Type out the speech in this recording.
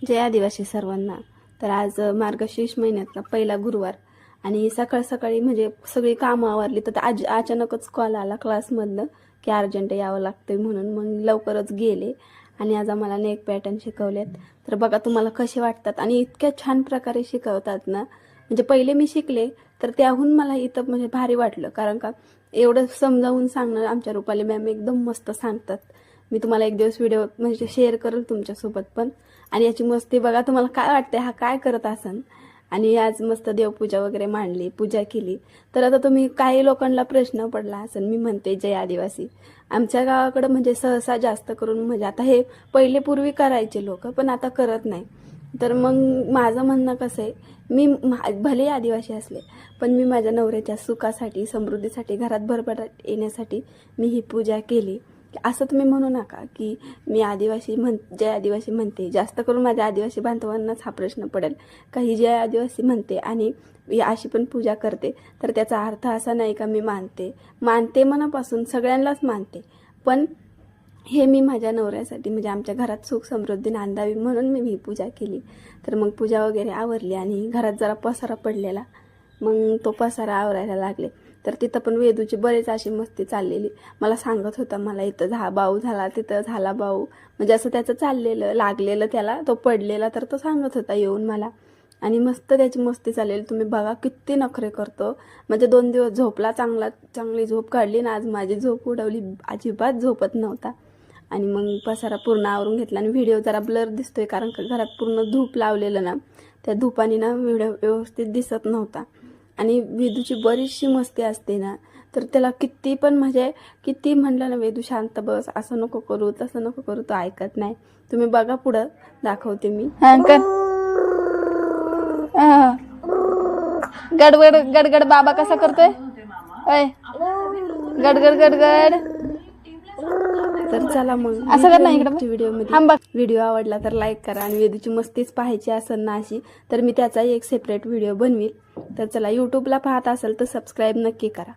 जय आदिवासी सर्वांना। तर आज मार्गशीर्ष महिन्यातला पहिला गुरुवार आणि सकाळ सकाळी म्हणजे सगळी कामं आवरली तर आज अचानकच कॉल आला क्लासमधनं की अर्जंट यावं लागतंय म्हणून मग लवकरच गेले आणि आज आम्हाला नेक पॅटर्न शिकवलेत। तर बघा तुम्हाला कसे वाटतात आणि इतक्या छान प्रकारे शिकवतात ना, म्हणजे पहिले मी शिकले तर त्याहून मला इथं म्हणजे भारी वाटलं, कारण का एवढं समजावून सांगणं आमच्या रुपाली मॅम एकदम मस्त सांगतात। मी तुम्हाला एक दिवस व्हिडिओ म्हणजे शेअर करेल तुमच्यासोबत पण। आणि याची मस्ती बघा, तुम्हाला काय वाटते हा काय करत असन। आणि आज मस्त देवपूजा वगैरे मांडली, पूजा केली। तर आता तुम्ही काही लोकांना प्रश्न पडला असेल, मी म्हणते जय आदिवासी। आमच्या गावाकडे म्हणजे सहसा जास्त करून म्हणजे आता हे पहिले पूर्वी करायचे लोक, पण आता करत नाही। तर मग माझं म्हणणं कसं आहे, मी भले आदिवासी असले पण मी माझ्या नवऱ्याच्या सुखासाठी, समृद्धीसाठी, घरात भरभराट येण्यासाठी मी ही पूजा केली। असं तुम्ही म्हणू नका की मी आदिवासी जय आदिवासी म्हणते। जास्त करून माझ्या आदिवासी बांधवांनाच हा प्रश्न पडेल का ही जय आदिवासी म्हणते आणि अशी पण पूजा करते, तर त्याचा अर्थ असा नाही का मी मानते मनापासून सगळ्यांनाच मानते, पण हे मी माझ्या नवऱ्यासाठी म्हणजे आमच्या घरात सुख समृद्धी नांदावी म्हणून मी ही पूजा केली। तर मग पूजा वगैरे आवरली आणि घरात जरा पसारा पडलेला, मग तो पसारा आवरायला लागले। तर तिथं पण वेदूची बरेच अशी मस्ती चाललेली, मला सांगत होता मला इथं बाऊ झाला, तिथं झाला बाऊ, म्हणजे असं त्याचं चाललेलं, लागलेलं त्याला, तो पडलेला तर तो सांगत होता येऊन मला। आणि मस्त त्याची मस्ती चाललेली। तुम्ही बघा किती नखरे करतो, म्हणजे 2 दिवस झोपला, चांगली झोप काढली ना, आज माझी झोप उडवली, अजिबात झोपत नव्हता। आणि मग पसारा पूर्ण आवरून घेतला आणि व्हिडिओ जरा ब्लर दिसतोय कारण का घरात पूर्ण धूप लावलेलं ना, त्या धुपाने ना व्हिडिओ व्यवस्थित दिसत नव्हता। आणि वेदूची बरीचशी मस्ती असते ना, तर त्याला किती पण म्हणजे किती म्हणलं ना, वेदू शांत बस, असं नको करू तसं नको करू, तो ऐकत नाही। तुम्ही बघा, पुढं दाखवते मी। गडगड गडगड बाबा कसा करतोय, गडगड गडगड। तर चला मग असं कर ना इकडे व्हिडिओमध्ये। व्हिडिओ आवडला तर लाईक करा आणि वेदूची मस्तीच पाहायची असेल ना अशी, तर मी त्याचाही एक सेपरेट व्हिडिओ बनवील। तर चला, यूट्यूबला पाहत असेल तर सबस्क्राईब नक्की करा।